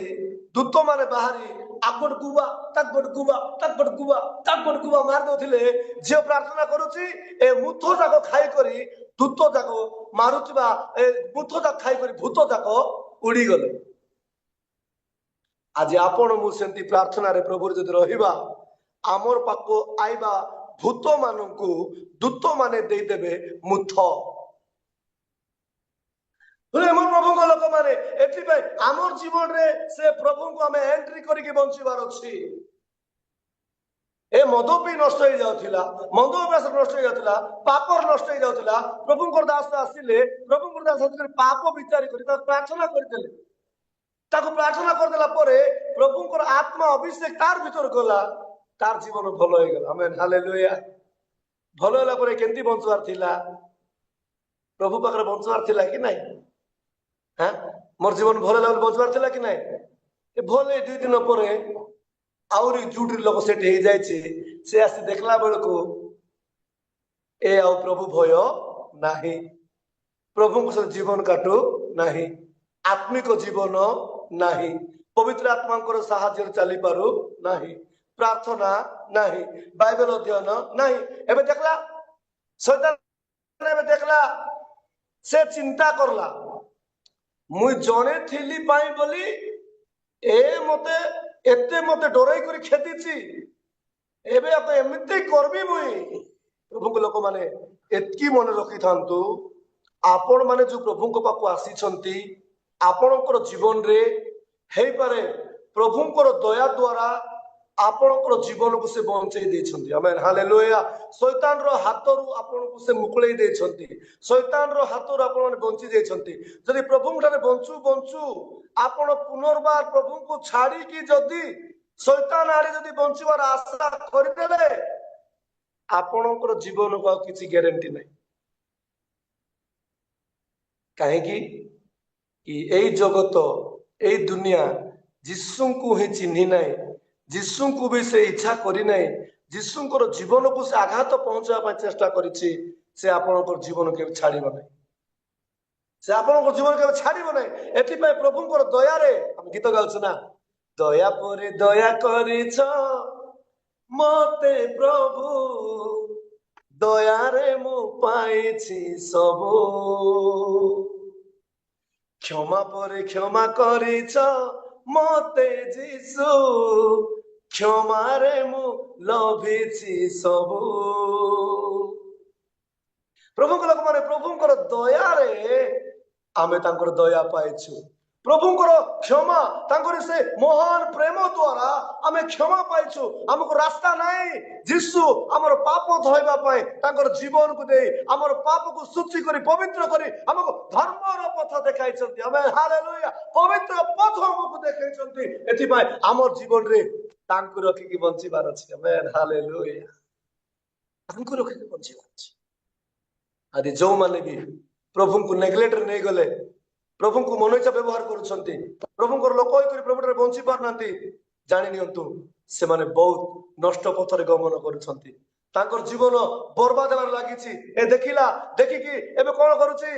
दूत माने बाहरी आगोट गुबा तागोट गुबा तागोट गुबा तागोट गुबा मार दउथिले। जे प्रार्थना करुची ए मुथ जाक खाई करी दूत जाक मारुथिबा, ए मुथ जाक खाई करी भूत जाक उड़ी गले। आज आपण मुझे प्रार्थना रे प्रभु जदि रहिबा, आमर पाखो आइबा भूत मानू दूत माने देदेवे मुथ। प्रभु लोक माने आमर जीवन रे से प्रभु को आम एंट्री करके बंचीबार अच्छी। ए मद पी नष्ट हो जाउथिला, मद अभ्यास नष्ट हो जाउथिला, पापर नष्ट हो जाउथिला। प्रभु दास आसिले, प्रभु दास पाप विचार कर प्रार्थना करदेले, ताको प्रार्थना करदेला परे प्रभु आत्मा अभिषेक तार भीतर गला, तार जीवन भल हो गला। आमेन, हालेलुया। भल होला परे केंती बंचवार थिला, प्रभु पाखरे बंचवार थिला कि नहीं? हाँ, मोर जीवन भल होला बंचवार थिला कि नहीं? ए भले 2 दिन परे आउरी जुटी लोक सेठी हे जायछि। से आसी देखला बेलको ए आउ प्रभु भय नाही, प्रभु को जीवन काटू नाही, आत्मिक जीवन नाही, पवित्र आत्मा साहाय्य चली पारू नाही, प्रार्थना नाही, बाइबल अध्ययन नाही। एबे देखला शैतान एबे देखला से चिंता करला, मुई जने थिली पाई बोली ए मते एते मते डराई करी खेतीची, एबे अब एमिते करबी मुई। प्रभु को लोक माने एतकी मन रखी थांतु, आपण माने जो प्रभु को पाखु आसी छंती, आपणकर जीवन रे हेई पारे प्रभुंकर दया द्वारा आपणकर जीवन को से बंचई देछंती। आमेन, हालेलुया। शैतान रो हाथरू आपण को से मुकुळई देछंती, शैतान रो हाथरू आपण माने बंची देछंती। जदि प्रभु ठारे बंचू बंचू आपण पुनर्बार प्रभु को छाड़ी की जदि शैतान आड़े जदि बंचीबार आशा करदेले, आपणकर जीवन को किसी ग्यारंटी नहीं। कहीं कि यही जगत यही दुनिया जीशु को ही चिन्ह ना, जीशु को भी से इच्छा करी नहीं, जीशुंकर जीवन को से आघात पहुंचा चेष्टा करिछि। से आपणकर जीवन के छाड़ब नहीं, से आपणकर जीवन के छाड़ब नहीं। एथिपाई प्रभुंकर दया रे हम गीत गाउछु ना, दया परे दया करिछ मते प्रभु, ଦୟାରେ ମୁଁ ପାଇଛି ସବୁ, କ୍ଷମା ପରେ କ୍ଷମା କରିଛ ମତେ ଯୀଶୁ, କ୍ଷମାରେ ମୁଁ ଲଭିଛି ସବୁ। ପ୍ରଭୁଙ୍କ ଲୋକମାନେ ପ୍ରଭୁଙ୍କର ଦୟାରେ ଆମେ ତାଙ୍କର ଦୟା ପାଇଛୁ, ପ୍ରଭୁଙ୍କର କ୍ଷମା ତାଙ୍କର ସେ ମହାନ ପ୍ରେମ ଦ୍ୱାରା ଆମେ କ୍ଷମା ପାଇଛୁ। ଆମକୁ ରାସ୍ତା ନାହିଁ, ଯୀଶୁ ଆମର ପାପ ଧୋଇବା ପାଇଁ ତାଙ୍କର ଜୀବନକୁ ଦେଇ ଆମର ପାପକୁ ଶୁଚି କରି ପବିତ୍ର କରି ଆମକୁ ଧର୍ମର ପଥ ଦେଖାଇଛନ୍ତି। ଆମେ ହାଲେଲୁୟା, ପବିତ୍ର ପଥ ଆମକୁ ଦେଖାଇଛନ୍ତି। ଏଥିପାଇଁ ଆମ ଜୀବନରେ ତାଙ୍କୁ ରଖିକି ବଞ୍ଚିବାର ଅଛି। ଆମେ ହାଲେଲୁୟା, ତାଙ୍କୁ ରଖିକି ବଞ୍ଚିବାର ଅଛି। ଆଜି ଯୋଉମାନେ ବି ପ୍ରଭୁଙ୍କୁ ନେଗ୍ଲେକ୍ଟ ନେଇଗଲେ, ପ୍ରଭୁଙ୍କୁ ମନ ଇଚ୍ଛା ବ୍ୟବହାର କରୁଛନ୍ତି, ପ୍ରଭୁଙ୍କର ଲୋକ ହେଇକରି ପ୍ରଭୁଠାରେ ବଞ୍ଚି ପାରୁନାହାନ୍ତି, ଜାଣି ନିଅନ୍ତୁ ସେମାନେ ବହୁତ ନଷ୍ଟ ପଥରେ ଗମନ କରୁଛନ୍ତି। ତାଙ୍କର ଜୀବନ ବର୍ବାଦ ହେବାରେ ଲାଗିଛି। ଏ ଦେଖିକି ଏବେ କଣ କରୁଛି?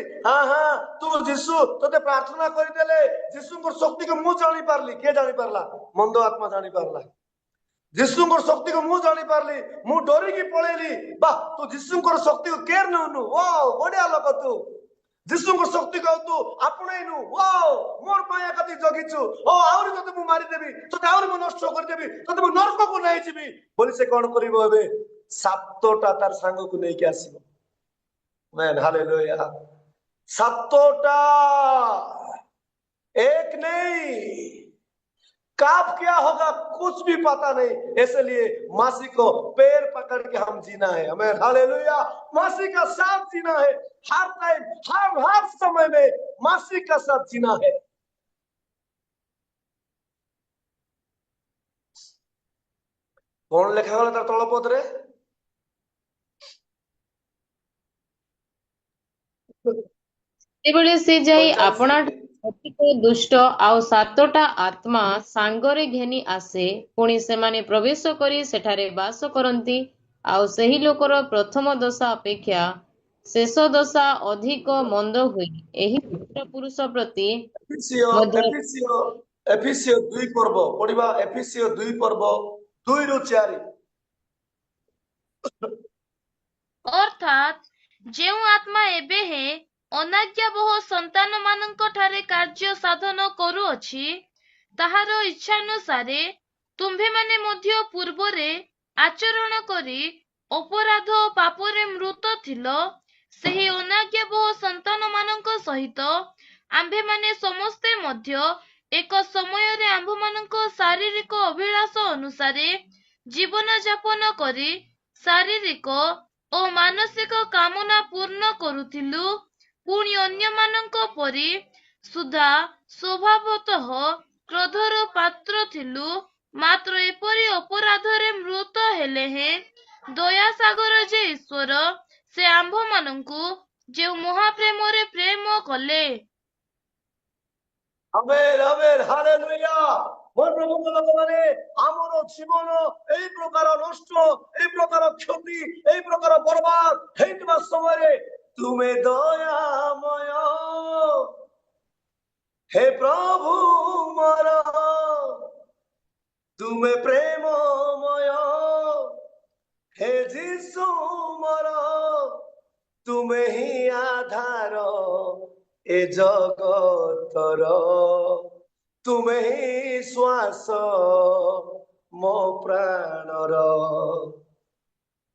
ତୁ ଯୀଶୁ ତତେ ପ୍ରାର୍ଥନା କରିଦେଲେ ଯୀଶୁଙ୍କର ଶକ୍ତିକୁ ମୁଁ ଜାଣିପାରିଲି। କିଏ ଜାଣିପାରିଲା? ମନ୍ଦ ଆତ୍ମା ଜାଣିପାରିଲା। ଯୀଶୁଙ୍କର ଶକ୍ତିକୁ ମୁଁ ଜାଣିପାରିଲି, ମୁଁ ଡରିକି ପଳେଇଲି। ବା ତୁ ଯୀଶୁଙ୍କର ଶକ୍ତିକୁ କେୟାର ନେଉନୁ। ବଢିଆ ଲୋକ ତୁ, ଯୀଶୁଙ୍କର ଶକ୍ତିକୁ ଆଉ ତୁ ଆପଣେଇନୁ। ମୋର ପାଇଁ ଏକାତି ଜଗିଛୁ। ଆହୁରି ତତେ ମୁଁ ମାରିଦେବି, ତତେ ଆହୁରି ମୁଁ ନଷ୍ଟ କରିଦେବି, ତତେ ମୁଁ ନର୍କକୁ ନେଇଯିବି ବୋଲି ସେ କଣ କରିବ? ଏବେ 7ଟା ତାର ସାଙ୍ଗକୁ ନେଇକି ଆସିବ। ହାଲେଲୁୟା, 7ଟା, एक नहीं। कब क्या होगा कुछ भी पता नहीं, इसलिए मासी को पैर पकड़ के हम जीना है। हमें हालेलुया, मासी का साथ जीना है। हर टाइम, हर समय में मासी का साथ जीना है। कौन लिखा गला तार तल पदरे? ସେତେବେଳେ ସେ ଯାଇ 45 ଆପଣାଠୁ ଅଧିକ ଦୁଷ୍ଟ ଆଉ 7ଟା ଆତ୍ମା ସାଙ୍ଗରେ ଘେନି ଆସେ। ପୁଣି ସେମାନେ ପ୍ରବେଶ କରି ସେଠାରେ ବାସ କରନ୍ତି। ଆଉ ସେହି ଲୋକର ପ୍ରଥମ ଦଶା ଅପେକ୍ଷା ଶେଷ ଦଶା ଅଧିକ ମନ୍ଦ ହୁଏ। ଏହି ଦୁଷ୍ଟ ପୁରୁଷ ପ୍ରତି ମଧ୍ୟ ଏଫିସିଓ 2 पर्व पढ़िबा। एफिसियो 2 पर्व 2 ରୁ 4। ଅର୍ଥାତ୍ ଯେଉଁ ଆତ୍ମା ଏବେ ହେ ଅନାଜ୍ଞାବହ ସନ୍ତାନ ମାନଙ୍କ ଠାରେ କାର୍ଯ୍ୟ ସାଧନ କରୁଅଛି, ତାହାର ଇଚ୍ଛାନୁସାରେ ତୁମ୍ଭେମାନେ ମଧ୍ୟ ପୂର୍ବରେ ଆଚରଣ କରି ଅପରାଧ ଓ ପାପରେ ମୃତ ଥିଲ। ସେହି ଅନାଜ୍ଞାବହ ସନ୍ତାନ ମାନଙ୍କ ସହିତ ଆମ୍ଭେମାନେ ସମସ୍ତେ ମଧ୍ୟ ଏକ ସମୟରେ ଆମ୍ଭମାନଙ୍କ ଶାରୀରିକ ଅଭିଳାଷ ଅନୁସାରେ ଜୀବନ ଯାପନ କରି ଶାରୀରିକ ଓ ମାନସିକ କାମନା ପୂର୍ଣ୍ଣ କରୁଥିଲୁ। ପୁଣି ଅନ୍ୟମାନଙ୍କ ପରି ସୁଦ୍ଧା ସ୍ୱଭାବତଃ କ୍ରୋଧର ପାତ୍ର ଥିଲୁ। ମାତ୍ର ଏପରି ଅପରାଧରେ ମୃତ ହେଲେ ହେଁ ଦୟାସାଗର ଯେ ଈଶ୍ୱର, ସେ ଆମ୍ଭମାନଙ୍କୁ ଯେଉଁ ମହାପ୍ରେମରେ ପ୍ରେମ କଲେ। ଆମେନ୍, ଆମେନ୍, ହାଲେଲୁୟା। ମୋର ପ୍ରଭୁଙ୍କ ଲୋକମାନେ, ଆମର ଜୀବନ ଏହି ପ୍ରକାର ନଷ୍ଟ, ଏହି ପ୍ରକାର କ୍ଷତି, ଏହି ପ୍ରକାର ବର୍ବାଦ ହେଇଥିବା ସମୟରେ ତୁମେ ଦୟାମୟ, हे प्रभु ମୋର, ତୁମେ ପ୍ରେମମୟ, हे ଯୀଶୁ ମୋର, ତୁମେ ହିଁ ଆଧାର ଏ ଜଗତର, ତୁମେ ହିଁ ଶ୍ୱାସ ମୋ ପ୍ରାଣର।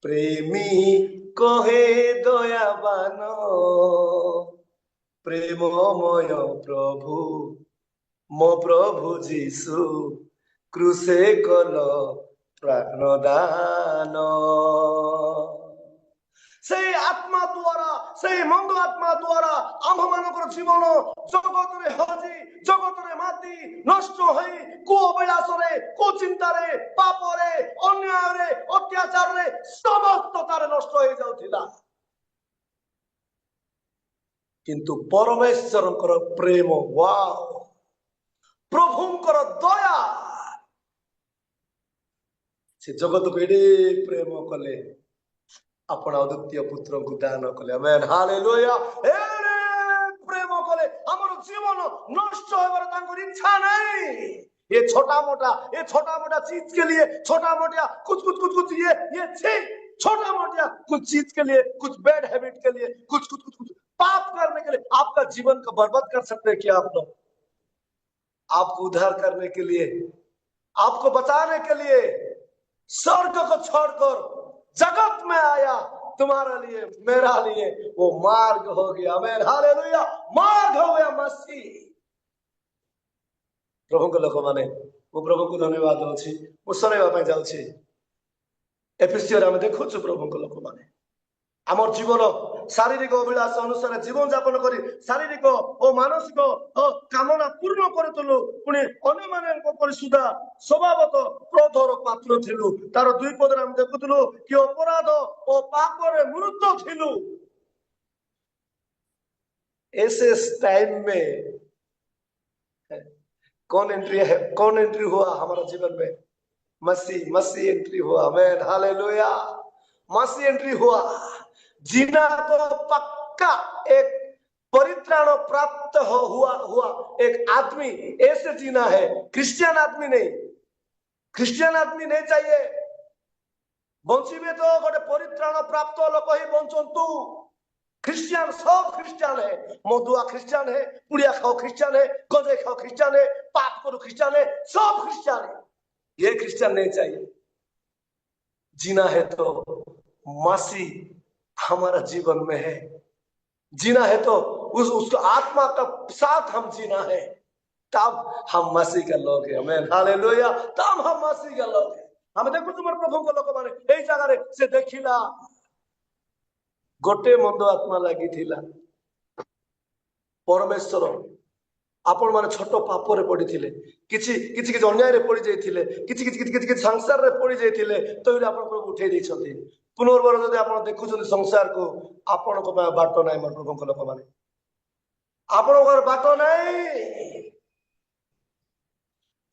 ପ୍ରେମୀ କହେ ଦୟାବାନ, ପ୍ରେମମୟ ପ୍ରଭୁ, ମୋ ପ୍ରଭୁ ଯୀଶୁ, କ୍ରୁଶେ କଲ ପ୍ରାଣଦାନ। সেই আত্মা দ্বারা, সেই মন্দ আত্মা দ্বারা আম্ভମାନଙ୍କର ଜୀବନ ଜଗତରେ ହଜି, ଜଗତରେ ମାତି ନଷ୍ଟ ହୋଇ କୁଅଭିଳାଷରେ, କୁଚିନ୍ତାରେ, ପାପରେ, ଅନ୍ୟାୟରେ, ଅତ୍ୟାଚାରରେ ସମସ୍ତତାରେ ନଷ୍ଟ ହେଇଯାଉଥିଲା। କିନ୍ତୁ ପରମେଶ୍ୱରଙ୍କର ପ୍ରେମ, ପ୍ରଭୁଙ୍କର ଦୟା, ସେ ଜଗତକୁ ଏଡେ ପ୍ରେମ କଲେ, ଆପଣ ଅଦ୍ୱିତୀୟ ପୁତ୍ରଙ୍କୁ ଦାନ କଲେ। ଆମେନ୍, ହାଲେଲୁୟା। ଏଡେ ପ୍ରେମ କଲେ, ଆମର ଜୀବନ ନଷ୍ଟ ହେବାର ତାଙ୍କର ଇଚ୍ଛା ନାହିଁ। ये छोटा मोटा चीज के लिए, छोटा मोटा कुछ ये छी, छोटा मोटा कुछ चीज के लिए, कुछ बैड हैबिट के लिए, कुछ कुछ कुछ कुछ पाप करने के लिए आपका जीवन को बर्बाद कर सकते हैं क्या आप लोग? आपको उद्धार करने के लिए, आपको बचाने के लिए स्वर्ग को छोड़कर जगत में आया तुम्हारे लिए, मेरा लिए। वो मार्ग हो गया, आमेन, हालेलुया, मार्ग हो गया मसीह। प्रभु को लोक माने मु प्रभु को धन्यवाद दूची। मु सुनाइबा ପାଇଁ ଯାଉଛି एफिसियर आम देखु प्रभु को लोक माने आमर जीवन शारीरिक अभिलाष अनुसार जीवन यापन करी शारीरिक और मानसिक कामना पूर्ण करूँ, पुणी अन्य मान सुधा स्वभावत क्रोधर पात्र थिलु। तार 2 पद आम देखुलु कि अपराध और पापरे मृत थिलु। ऐसे टाइम में कौन एंट्री हुआ हमारा जीवन में? मसीह एंट्री हुआ, आमेन, हालेलुया, मसीह एंट्री हुआ। जीना को पक्का एक परित्राण प्राप्त हुआ एक आदमी ऐसे जीना है। क्रिश्चियन आदमी नहीं, क्रिश्चियन आदमी नहीं चाहिए। बंचिबे तो गोटे परित्राण प्राप्त लोक ही बंचंतु। क्रिश्चियन सब क्रिश्चियन है, मधुआ क्रिश्चियन है, पुड़िया खाओ क्रिश्चियन है, गजे खाओ क्रिश्चियन है, पाप करो क्रिश्चियन है, सब क्रिश्चियन है। ये क्रिश्चियन नहीं चाहिए। जीना है तो मसीह हमारा जीवन में है, जीना है तो उसको आत्मा का साथ हम जीना है, तब हम मसीह के लोग हैं, आमेन, हालेलुया, तब हम मसीह के लोग हैं। हम देखो तुम प्रभु को लोक माने एई जगह से देखिला गोटे मंद आत्मा लगी थिला। परमेश्वर आपण माने छोट पाप रे पड़ी थिले, किछि किछि किछि अन्याय रे पड़ी जाइथिले, किछि किछि किछि किछि संसार रे पड़ी जाइथिले, तो आपण प्रभु उठै दै छथि। पुनर्बार जदि आपण देखुछन संसार को, आपण को बाट नाही, मन प्रभु को लोक माने आपण को बाट नाही।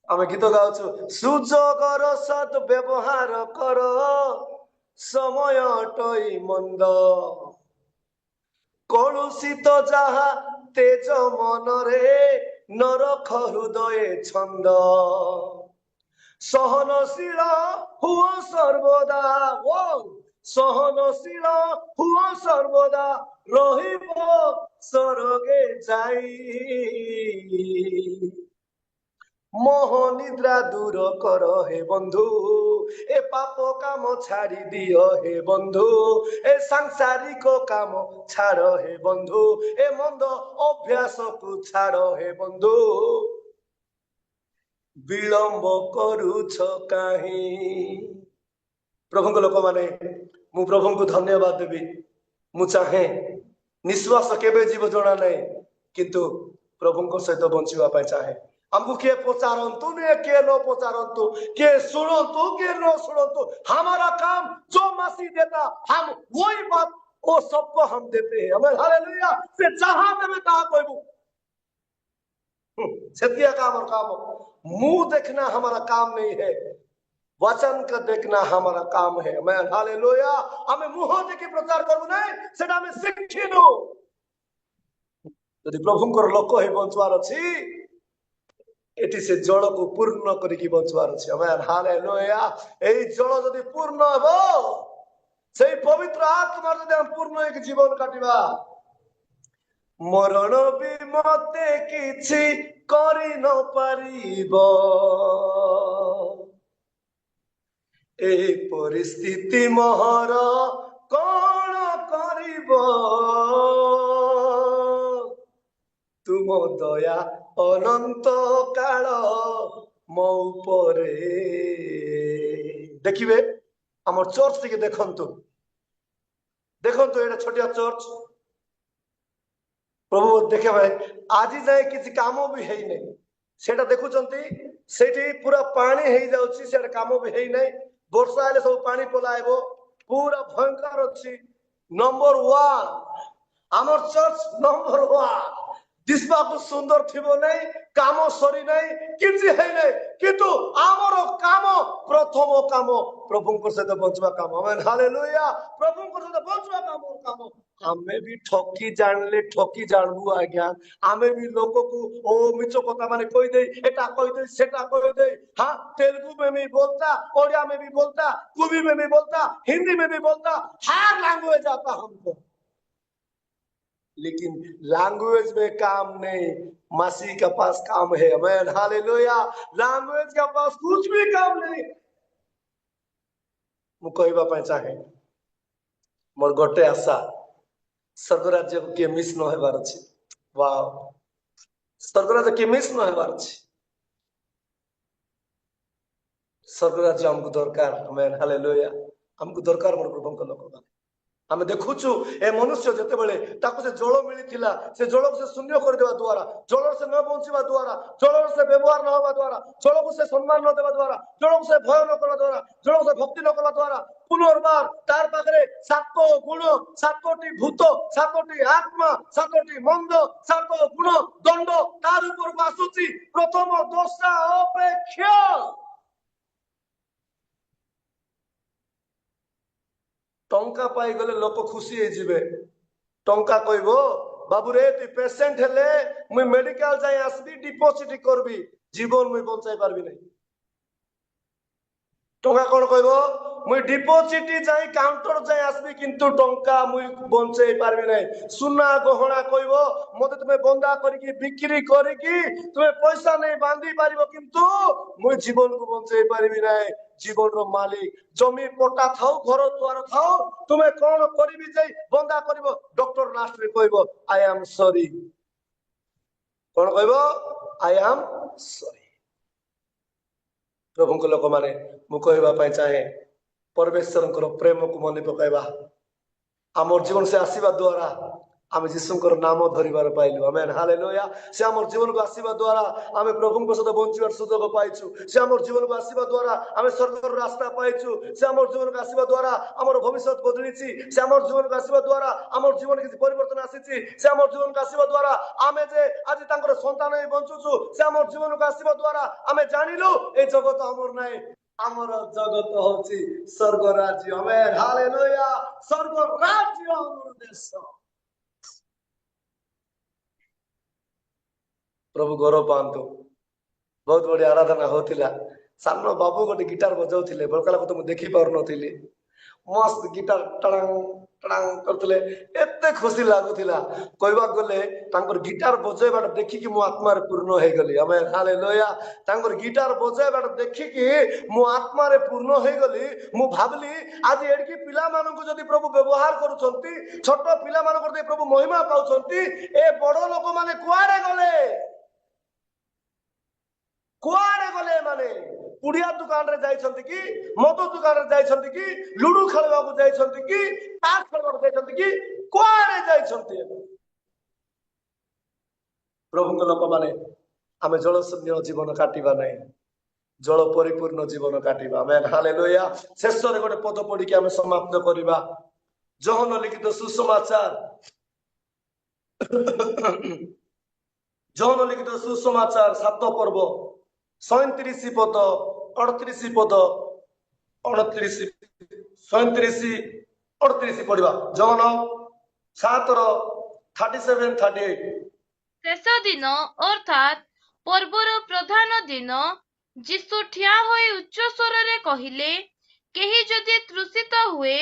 आमे गीत गाउछु, सुजोगर सद व्यवहार कर, समय टई मंद, कलुषित जहा तेज मन रे नरख हृदय छंद, सहनशील हुआ सर्वदा, वो सहनशील हुआ सर्वदा, रहिब स्वर्गे जाई, मोह निद्रा दूर कर हे बंधु, ए पाप काम छाड़ी दियो हे बंधु, ए सांसारिक काम छाड़ हे बंधु, ए मंद अभ्यास को छाड़ हे बंधु, विलंब करूछ काहे। प्रभु को लोक माने मु प्रभु को धन्यवाद देवी। मु चाहे निश्वास केबे जीव जना नहीं, किंतु प्रभु को सहित बंचिबा पाए चाहे। हमको किए पचारंतु ने किए न पचारंतु, किए सुनंतु किए न सुनंतु, हमारा काम जो मसीह देता हम वही बात वो सबको हम देते हैं, हमें, हालेलुया। से जहां देवे कहा कहबू सेतिया काम और काम मुंह देखना हमारा काम नहीं है, वचन का देखना हमारा काम है, मैं, हालेलुया। हमें मुंह देखि प्रचार करबू नहीं, सेटा हमें शिखिनु। यदि प्रभुंकर लोक ही बंचवार अछि, एटी से जल को पूर्ण करिकी बंचवार अछि, आमेन, हालेलुया। एई जल यदि पूर्ण हेबो, सेई पवित्र आत्मा यदि हम पूर्ण एक जीवन काटिबा, मरण भी मते किछि करि न पारिबो, ए परिस्थिति मोहर कौन करिबो, तुम दया अनंत काल मो उपरे। देखिए हमर चर्च टिके देखंतु, देखंतु एटा छोटिया चर्च। प्रभु देखे भाई आज जाए किसी काम भी है नहीं, सेटा देखुचंती सेठी पूरा पानी हे जाउची, सेटा काम भी है नहीं। वर्षा हेले सब पानी पलाइबो, पूरा भयंकर अछि। नंबर 1 हमर चर्च नंबर 1 दिशा को सुंदर थिबो नहीं काम सरी नहीं किछि है नहीं किंतु आमर काम प्रथम काम प्रभु को सहित बचवा काम आमेन हालेलुया प्रभु को सहित बचवा काम आमे भी ठकी जानले ठकी जानबू आज्ञा आमे भी लोक को ओ मिछ कथा माने कहि दे एटा कहि दे सेटा कहि दे हां तेलुगु में भी बोलता ओडिया में भी बोलता कुबी में भी बोलता हिंदी में भी बोलता हर लैंग्वेज आता हमको लेकिन लैंग्वेज में काम नहीं मसीह के पास काम है आमेन हालेलुया लैंग्वेज के पास कुछ भी काम नहीं मु कहबा पय चाहे मोर गोटे आशा स्वर्ग राज्य के मिस न हेबार अछि वाह स्वर्ग राज्य के मिस न हेबार अछि स्वर्ग राज्य हमको दरकार आमेन हालेलुया हमको दरकार मोर प्रभु को लोक माने आम देखुचु ए मनुष्य जिते बड़े ताको से जल मिली से जल को से शून्य कर देवा द्वारा जल से न पहुंचवा द्वारा जल से व्यवहार न होगा द्वारा जल को से सम्मान न देवा द्वारा जल को से भय न करवा द्वारा जल को से भक्ति न करवा द्वारा पुनर्बार तार पाखरे सात गुण सातटी भूत सातटी आत्मा सातटी मंद सात गुण दंड तार ऊपर को आसुची प्रथम दशा अपेक्षा टंका पाई गले लोक खुशी हे जिवे टंका कहबो बाबू रे तू पेशेंट हेले मुई मेडिकल जाय आसबी डिपॉजिट करबी जीवन मुई बंचाई पारबी नहीं टंका कोन कहबो मुई डिपॉजिट जाय काउंटर जाय आसबी किंतु टंका मुई बंचाई पारबी नहीं सुना गहना कहबो मते तुमे बंदा करके बिक्री करके तुमे पैसा नहीं बांधी पारिबो किंतु मुई जीवन को बंचाई पारबी नहीं जीवन रो मालिक जमी पट्टा थाओ घर द्वार थाओ तुम्हें कौन करी जाई बंदा करिवो डॉक्टर लास्ट रे कहबो आई एम सॉरी कौन कहबो आई एम सॉरी प्रभु को लोक माने मु कहबा पय चाहे परमेश्वर प्रेम को मन पकाइबा आमर जीवन से आसीबा द्वारा आम जीशुकर नाम धरिबार पाइलु आमेन हालेलुया से आमर जीवन को आसीबा द्वारा आमे प्रभु को सहित बंचिबार सुयोग पाइछु से आमर जीवन को आसीबा द्वारा आमे स्वर्गर रास्ता पाइछु से आमर जीवन को आसीबा द्वारा आमर भविष्य बदलिछि से आमर जीवन को आसीबा द्वारा आमर जीवन किछि परिवर्तन आसीछि से आमर जीवन को आसीबा द्वारा आमे जे आज तांकर संतान हे बंचुछु से आमर जीवन को आसीबा द्वारा आमे जानिलु ए जगत हमर नाही आमर जगत होछि स्वर्ग राज्य आमेन हालेलुया स्वर्ग राज्य हमर देश प्रभु गौरव पांतु बहुत बड़ी आराधना होतिला सामने बाबू गोटे गिटार बजाउथिले बड़काला को तो देखि पार नथिले मस्त गिटार टड़ांग टड़ांग करथिले एते खुशी लागुथिला कहबा गले तांकर गिटार बजाइबाट देखि कि मो आत्मा रे पूर्ण हे गली आमेन हालेलुया तांकर गिटार बजाइबाट देखि कि मो आत्मा रे पूर्ण हे गली मु भाबली आज एडकी पिला मानन को जदी प्रभु व्यवहार करूछंती छोट पिला मानन को प्रभु महिमा पाउछंती ए बड़ लोक माने कुआडे गले कुआडे गले माने पुड़िया दुकान रे जाइछंती कि मद दुकान रे जाइछंती कि लुडू खेलबा को जाइछंती कि ताश खेलबा को जाइछंती कि कुआडे जाइछंती प्रभु को लोक माने आमे जल शून्य जीवन काटिबा नहीं जल परिपूर्ण जीवन काटिबा आमेन हालेलुया शेष रे गोटे पद पढ़ी के आमे समाप्त करिबा जोहन लिखित सुसमाचार जोहन लिखित सुसमाचार 7 पर्व 37 पद 38 पद 29 37 38 पढ़िबा जोहन 7 37 38 शेष दिन अर्थात पर्वर प्रधान दिन जीशु ठिया होई उच्च स्वर रे कहिले केही जदि तृषित हुए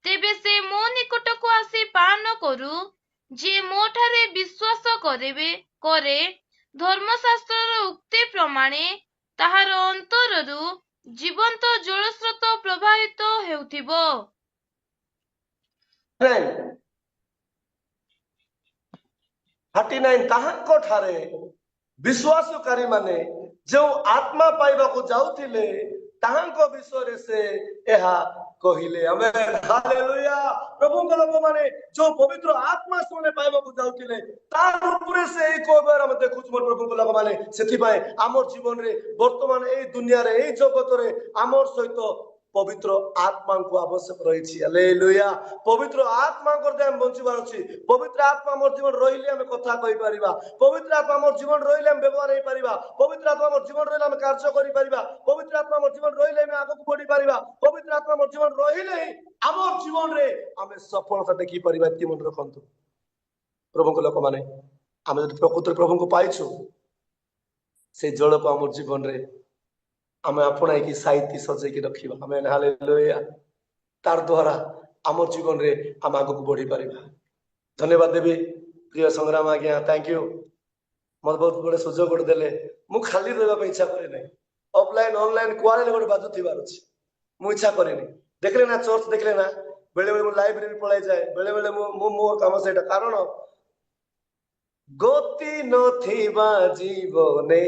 तेबे से मो निकट को आसी पान करू जे मो ठारे विश्वास करे धर्मशास्त्र उक्ति प्रमाणे ताहार अंतररू जीवंत जलस्रोत प्रवाहित हेउथिबो ताहाको ठारे विश्वासकारी माने जो आत्मा पाइबा को जाउथिले ताहाको विषय से एहा कहिले आमेन हालेलुया प्रभु के लोक माने जो पवित्र आत्मा सुने पाइबा को जाउथिले तार ऊपर से एक बार हम देखुछ मोर प्रभु के लोक माने सेति पाए हमर जीवन रे वर्तमान ए दुनिया रे ए जगत रे हमर सहित पवित्र आत्मा को आवश्यक रही। हालेलुया। पवित्र आत्मा करते हम बंचीबार अछि। पवित्र आत्मा हमर जीवन रहिले हम कथा कहि परिबा। पवित्र आत्मा हमर जीवन रहिले हम व्यवहार हे परिबा। पवित्र आत्मा हमर जीवन रहिले हम कार्य करि परिबा। पवित्र आत्मा हमर जीवन रहिले हम आगु बढ़ी परिबा। पवित्र आत्मा हमर जीवन रहिले हमर जीवन रे हम सफलता देखि परिबा। कि मन रखंतु प्रभु को लोक माने हम जदि प्रकृति प्रभु को पाइछु से जल को हमर जीवन रे आम अपना की साइती सजेकी रखिबा। आमेन। हालेलुया। तार द्वारा आम जीवन रे हम आगु बढ़ी परिबा। धन्यवाद देवी प्रिय संग्राम आज्ञा। Thank you. मत बहुत बड़े सुजोग गोटे देले मु खाली रहबा इच्छा करे नै। ऑफलाइन ऑनलाइन कुआरे गोटे बाजू थिबार अछि मु इच्छा करे नै। देखले ना चर्च देखले ना बेले बेले मु लाइब्रेरी पळाई जाय बेले बेले मु मोर काम सेटा कारण गति नथिबा जीवने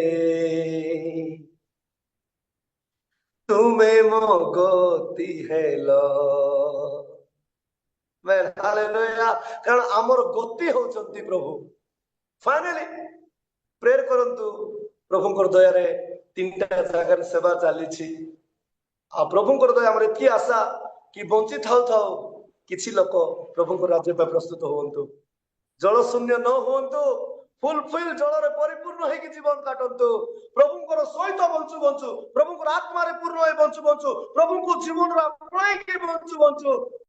तुम्हें मो गति हेलो। मैं हालेलुया। कारण आमर गति होचंती प्रभु। फाइनली प्रेयर करंतु प्रभुंकर दया रे तीनटा जगह सेवा चली आ प्रभुंकर दया हमर एति आशा कि बंची थाउ थाउ किछि लोक प्रभुंकर राज्य पे प्रस्तुत होवंतु। जल शून्य न होवंतु। फुलफिल जल रे परिपूर्ण है कि जीवन काटंतु। प्रभुंकर सहित बंचु बंचु प्रभुंकर आत्मा रे पूर्ण है बंचु बंचु प्रभुंको जीवन रा अपनाई के बंचु बंचु